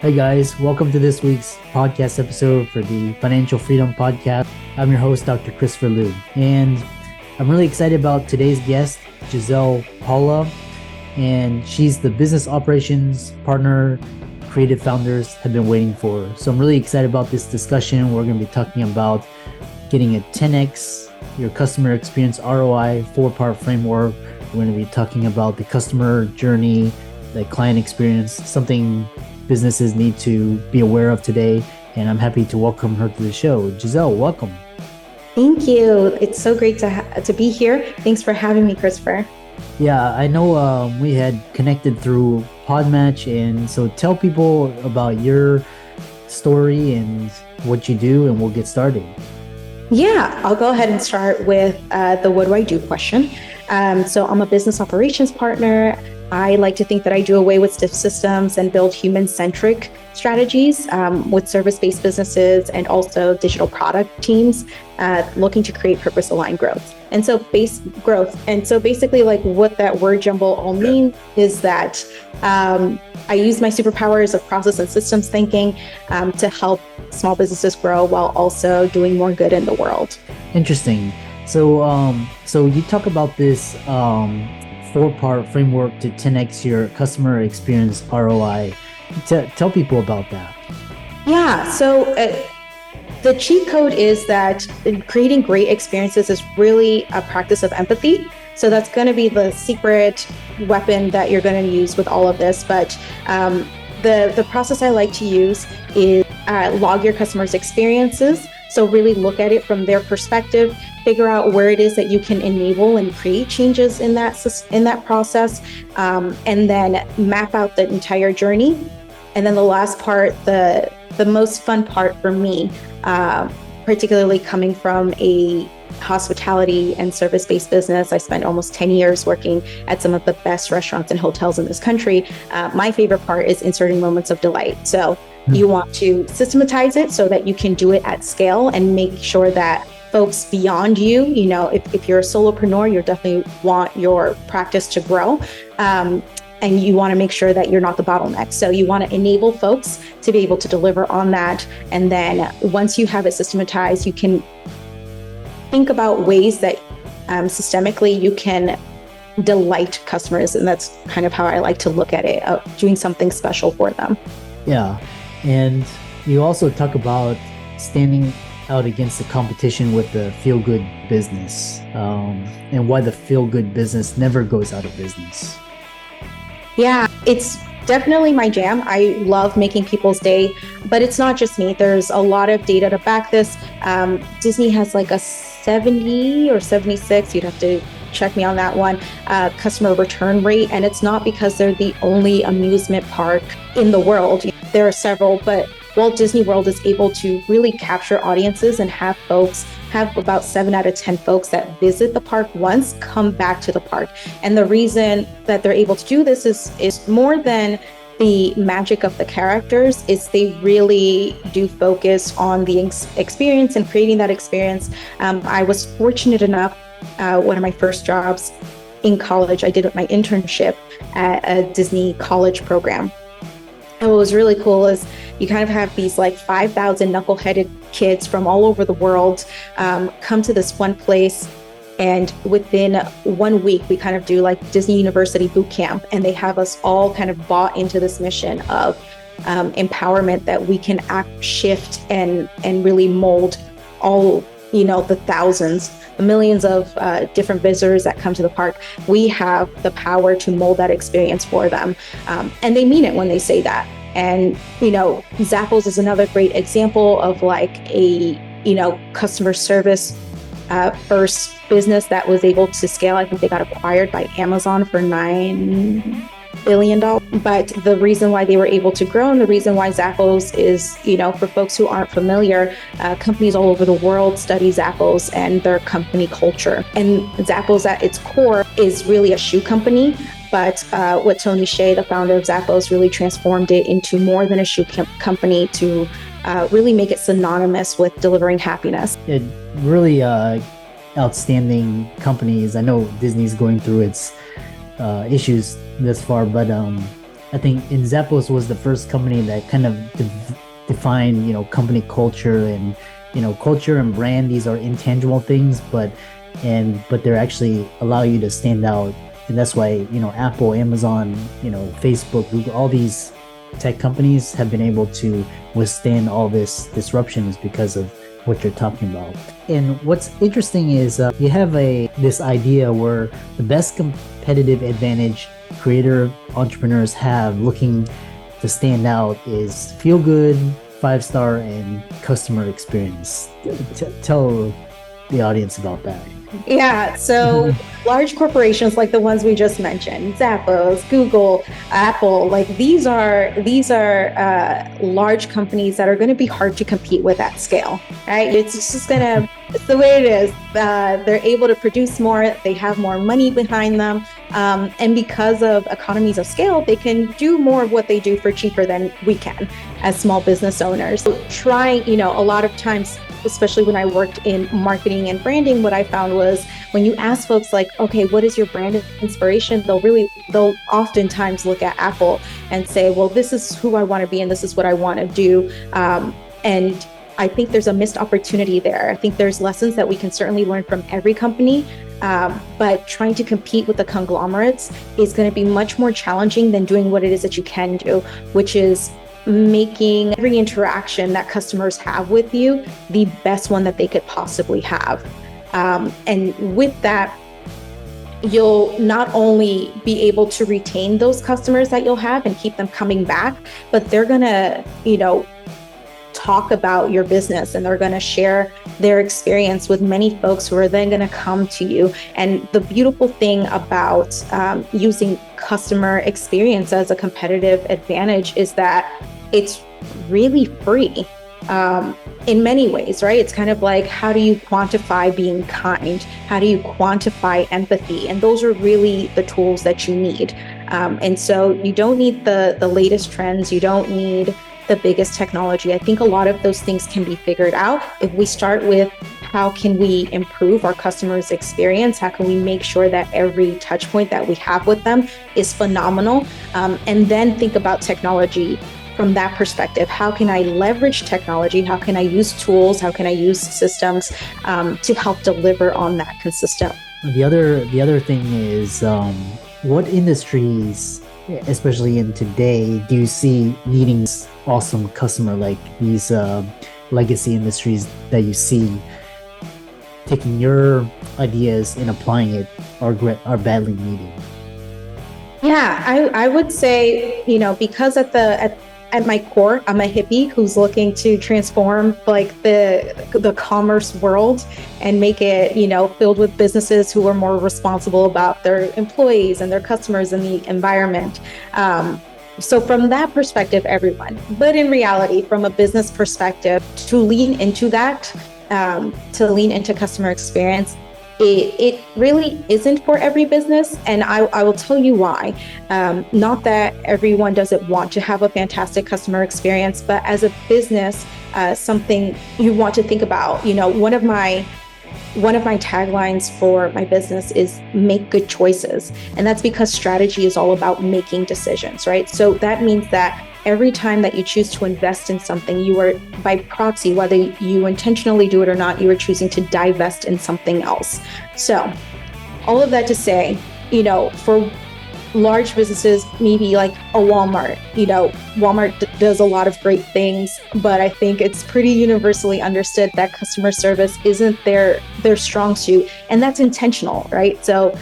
Hey guys, welcome to this week's podcast episode for the Financial Freedom Podcast. I'm your host, Dr. Christopher Liu, and I'm really excited about today's guest, Gisell Paula, and she's the business operations partner creative founders have been waiting for. So I'm really excited about this discussion. We're going to be talking about getting a 10x your customer experience ROI 4-part framework. We're going to be talking about the customer journey, the client experience, something businesses need to be aware of today. And I'm happy to welcome her to the show. Gisell, welcome. Thank you. It's so great to be here. Thanks for having me, Christopher. Yeah, I know we had connected through Podmatch, and so tell people about your story and what you do, and we'll get started. Yeah, I'll go ahead and start with the what do I do question. So I'm a business operations partner. I like to think that I do away with stiff systems and build human-centric strategies with service-based businesses and also digital product teams looking to create purpose-aligned growth. And so basically like what that word jumble all means is that I use my superpowers of process and systems thinking to help small businesses grow while also doing more good in the world. Interesting. So you talk about this 4-part framework to 10x your customer experience ROI. Tell people about that. Yeah, so the cheat code is that creating great experiences is really a practice of empathy. So that's going to be the secret weapon that you're going to use with all of this. But the process I like to use is log your customers' experiences. So really look at it from their perspective, figure out where it is that you can enable and create changes in that process, and then map out the entire journey. And then the last part, the most fun part for me, particularly coming from a hospitality and service-based business. I spent almost 10 years working at some of the best restaurants and hotels in this country. My favorite part is inserting moments of delight. So you want to systematize it so that you can do it at scale and make sure that folks beyond you, if you're a solopreneur, you definitely want your practice to grow. And you want to make sure that you're not the bottleneck. So you want to enable folks to be able to deliver on that. And then once you have it systematized, you can think about ways that systemically you can delight customers. And that's kind of how I like to look at it, doing something special for them. Yeah. And you also talk about standing out against the competition with the feel-good business, and why the feel-good business never goes out of business. Yeah, it's definitely my jam. I love making people's day, but it's not just me. There's a lot of data to back this. Disney has like a 70 or 76, you'd have to check me on that one, customer return rate. And it's not because they're the only amusement park in the world. There are several, but Walt Disney World is able to really capture audiences and have about 7 out of 10 folks that visit the park once come back to the park. And the reason that they're able to do this is more than the magic of the characters, is they really do focus on the experience and creating that experience. I was fortunate enough, one of my first jobs in college, I did my internship at a Disney college program. And what was really cool is you kind of have these like 5,000 knuckleheaded kids from all over the world come to this one place. And within 1 week, we kind of do like Disney University boot camp. And they have us all kind of bought into this mission of empowerment that we can shift and really mold all, the thousands, the millions of different visitors that come to the park. We have the power to mold that experience for them. And they mean it when they say that. And, Zappos is another great example of like a, customer service first business that was able to scale. I think they got acquired by Amazon for $9 billion. But the reason why they were able to grow, and the reason why Zappos is, for folks who aren't familiar, companies all over the world study Zappos and their company culture. And Zappos at its core is really a shoe company. But what Tony Hsieh, the founder of Zappos, really transformed it into more than a shoe company to really make it synonymous with delivering happiness. It really outstanding companies. I know Disney's going through its issues this far, but I think in Zappos was the first company that kind of defined, company culture and, culture and brand. These are intangible things, but they're actually allow you to stand out. And that's why, Apple, Amazon, Facebook, Google, all these tech companies have been able to withstand all this disruption is because of what you're talking about. And what's interesting is you have this idea where the best competitive advantage creator entrepreneurs have looking to stand out is feel good, 5-star, and customer experience. Tell the audience about that. Yeah, so large corporations like the ones we just mentioned, Zappos, Google, Apple, like these are large companies that are going to be hard to compete with at scale, right? It's the way it is. They're able to produce more, they have more money behind them, and because of economies of scale, they can do more of what they do for cheaper than we can as small business owners. So a lot of times, especially when I worked in marketing and branding, what I found was when you ask folks like, okay, what is your brand inspiration? They'll oftentimes look at Apple and say, well, this is who I want to be and this is what I want to do. And I think there's a missed opportunity there. I think there's lessons that we can certainly learn from every company, but trying to compete with the conglomerates is going to be much more challenging than doing what it is that you can do, which is making every interaction that customers have with you the best one that they could possibly have. And with that, you'll not only be able to retain those customers that you'll have and keep them coming back, but they're going to, talk about your business and they're going to share their experience with many folks who are then going to come to you. And the beautiful thing about using customer experience as a competitive advantage is that it's really free in many ways, right? It's kind of like, how do you quantify being kind? How do you quantify empathy? And those are really the tools that you need. And so you don't need the latest trends. You don't need the biggest technology. I think a lot of those things can be figured out if we start with how can we improve our customers' experience? How can we make sure that every touch point that we have with them is phenomenal? And then think about technology from that perspective. How can I leverage technology? How can I use tools? How can I use systems to help deliver on that consistent? The other thing is what industries, especially in today, do you see needing awesome customer, like these legacy industries that you see taking your ideas and applying it are badly needing? Yeah, I would say, because at my core, I'm a hippie who's looking to transform like the commerce world and make it, filled with businesses who are more responsible about their employees and their customers and the environment. So from that perspective, everyone. But in reality, from a business perspective, to lean into that, to lean into customer experience, it really isn't for every business. And I will tell you why. Not that everyone doesn't want to have a fantastic customer experience, but as a business, something you want to think about. One of my taglines for my business is make good choices. And that's because strategy is all about making decisions, right? So that means that every time that you choose to invest in something, you are, by proxy, whether you intentionally do it or not, you are choosing to divest in something else. So all of that to say, for large businesses, maybe like a Walmart, Walmart does a lot of great things, but I think it's pretty universally understood that customer service isn't their strong suit, and that's intentional, right? So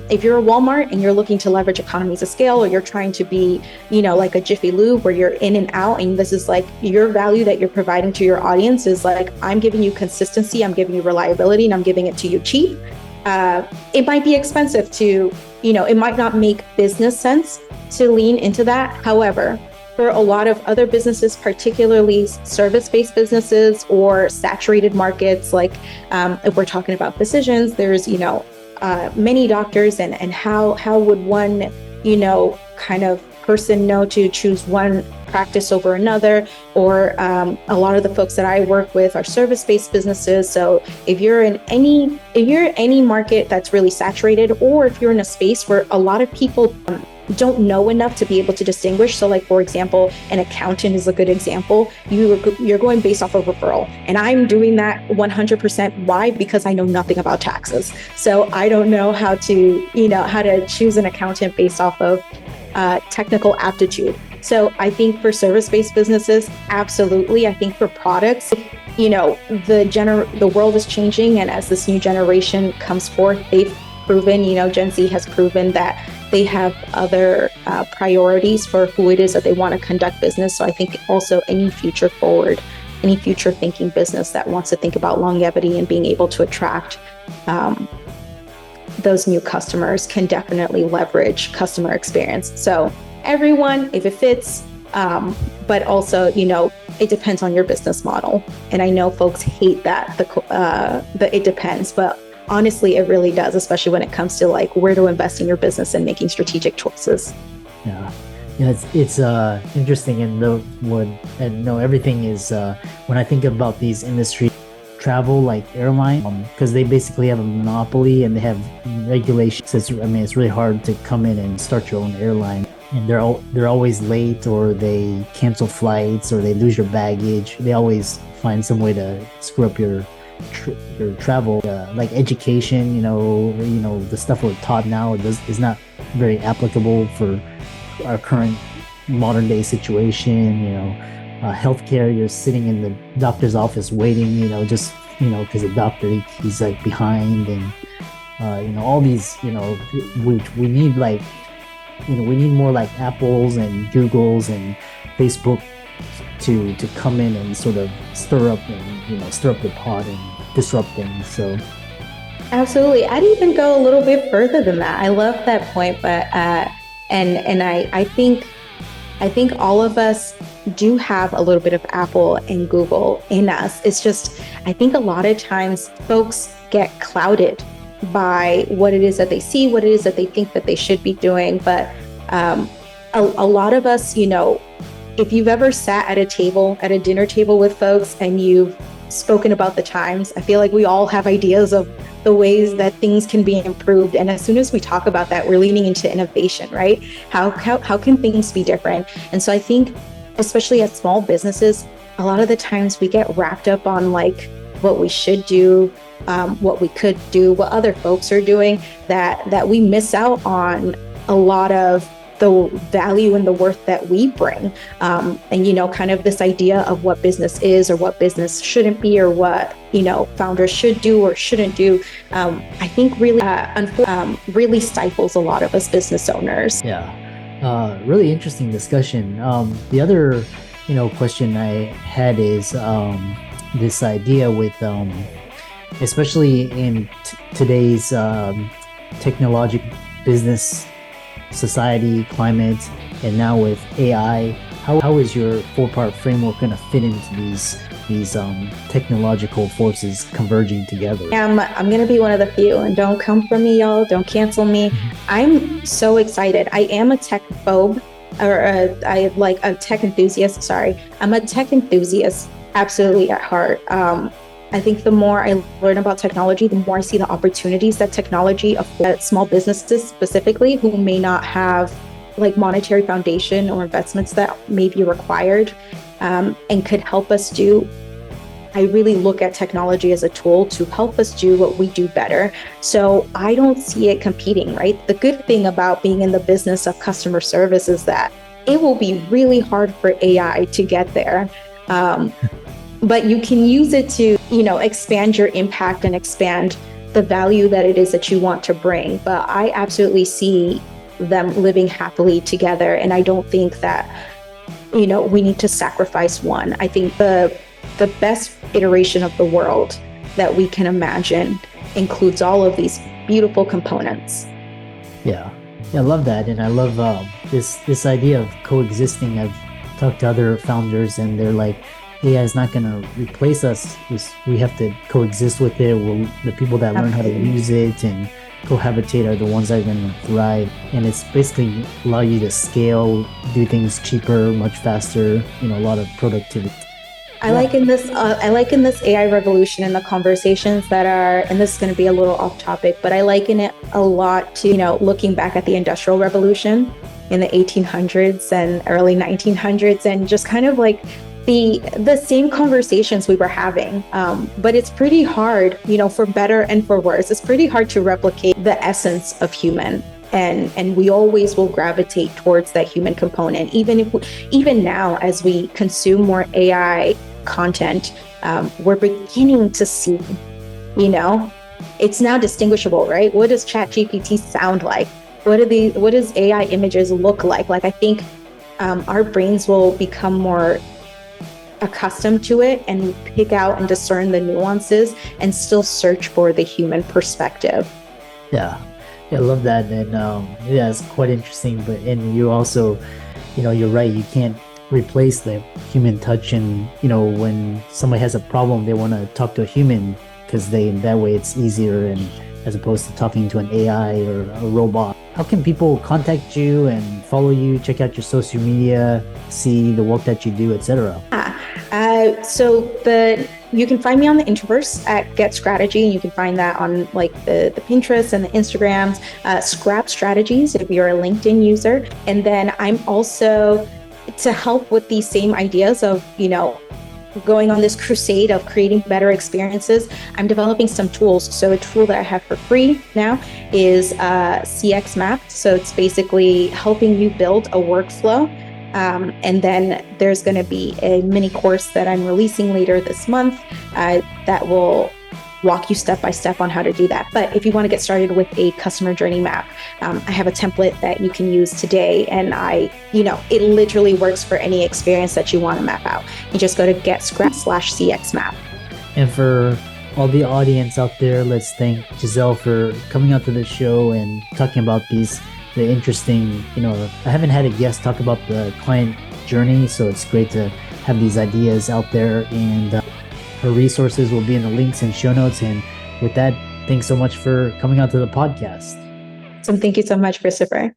if you're a Walmart and you're looking to leverage economies of scale, or you're trying to be, like a Jiffy Lube where you're in and out, and this is like your value that you're providing to your audience is like, I'm giving you consistency, I'm giving you reliability, and I'm giving it to you cheap. It might be expensive to, it might not make business sense to lean into that. However, for a lot of other businesses, particularly service-based businesses or saturated markets, like if we're talking about physicians, there's, many doctors, and how would one, kind of person know to choose one practice over another? Or a lot of the folks that I work with are service-based businesses. So if you're in any market that's really saturated, or if you're in a space where a lot of people don't know enough to be able to distinguish. So like, for example, an accountant is a good example. You're going based off of referral. And I'm doing that 100%. Why? Because I know nothing about taxes. So I don't know how to choose an accountant based off of technical aptitude. So I think for service-based businesses, absolutely. I think for products, the world is changing. And as this new generation comes forth, they've proven, Gen Z has proven that they have other priorities for who it is that they want to conduct business. So I think also any future thinking business that wants to think about longevity and being able to attract those new customers can definitely leverage customer experience. So everyone, if it fits, but also, it depends on your business model. And I know folks hate that, the it depends, but honestly, it really does, especially when it comes to like where to invest in your business and making strategic choices. Yeah, it's interesting, and everything is when I think about these industries, travel like airline, because they basically have a monopoly and they have regulations. It's really hard to come in and start your own airline, and they're always late, or they cancel flights, or they lose your baggage. They always find some way to screw up your travel. Like education, the stuff we're taught now is not very applicable for our current modern day situation. Healthcare, you're sitting in the doctor's office waiting, just because the doctor he's like behind, and all these, we need like, we need more like Apples and Googles and Facebook to come in and sort of stir up the pot and disrupt things. So absolutely, I'd even go a little bit further than that. I love that point, but and I think all of us do have a little bit of Apple and Google in us. It's just, I think a lot of times folks get clouded by what it is that they see, what it is that they think that they should be doing. But a lot of us, if you've ever sat at a dinner table with folks and you've spoken about the times, I feel like we all have ideas of the ways that things can be improved. And as soon as we talk about that, we're leaning into innovation, right? How can things be different? And so I think, especially at small businesses, a lot of the times we get wrapped up on like what we should do, what we could do, what other folks are doing, that we miss out on a lot of the value and the worth that we bring. And, kind of this idea of what business is or what business shouldn't be, or what, founders should do or shouldn't do, I think really, really stifles a lot of us business owners. Yeah. Really interesting discussion. The other, question I had is this idea with, especially in today's technological business society climate, and now with AI, how is your 4-part framework going to fit into these technological forces converging together? I'm going to be one of the few, and don't come for me, y'all. Don't cancel me. I'm so excited. I am a tech phobe, or a tech enthusiast. Sorry. I'm a tech enthusiast, absolutely at heart. I think the more I learn about technology, the more I see the opportunities that technology affords small businesses specifically, who may not have like monetary foundation or investments that may be required, and could help us do. I really look at technology as a tool to help us do what we do better. So I don't see it competing, right? The good thing about being in the business of customer service is that it will be really hard for AI to get there. But you can use it to, expand your impact and expand the value that it is that you want to bring. But I absolutely see them living happily together. And I don't think that, we need to sacrifice one. I think the best iteration of the world that we can imagine includes all of these beautiful components. Yeah, I love that. And I love this idea of coexisting. I've talked to other founders, and they're like, AI is not going to replace us. We have to coexist with it. The people that learn how to use it and cohabitate are the ones that are going to thrive. And it's basically allow you to scale, do things cheaper, much faster, a lot of productivity. I liken this AI revolution and the conversations that are, and this is going to be a little off topic, but I liken it a lot to, looking back at the Industrial Revolution, in the 1800s and early 1900s, and just kind of like the same conversations we were having. But it's pretty hard, for better and for worse, it's pretty hard to replicate the essence of human. And we always will gravitate towards that human component, even now as we consume more AI content. We're beginning to see, it's now distinguishable, right? What does ChatGPT sound like? What does AI images look like? Like, I think our brains will become more accustomed to it and pick out and discern the nuances and still search for the human perspective. Yeah, I love that. And yeah, it's quite interesting. And you also, you're right. You can't replace the human touch. And, when somebody has a problem, they want to talk to a human because that way it's easier, and as opposed to talking to an AI or a robot. How can people contact you and follow you, check out your social media, see the work that you do, etc.? So you can find me on the Introverse at Scrategy, and you can find that on like the Pinterest and the Instagrams, Scrap Strategies if you're a LinkedIn user. And then I'm also, to help with these same ideas of, going on this crusade of creating better experiences, I'm developing some tools. So a tool that I have for free now is CX Map. So it's basically helping you build a workflow. And then there's going to be a mini course that I'm releasing later this month that will walk you step by step on how to do that. But if you want to get started with a customer journey map, I have a template that you can use today. And it literally works for any experience that you want to map out. You just go to GetScrap/CX Map. And for all the audience out there, let's thank Gisell for coming out to the show and talking about the interesting, I haven't had a guest talk about the client journey, so it's great to have these ideas out there. And her resources will be in the links and show notes. And with that, thanks so much for coming out to the podcast. So thank you so much, Christopher.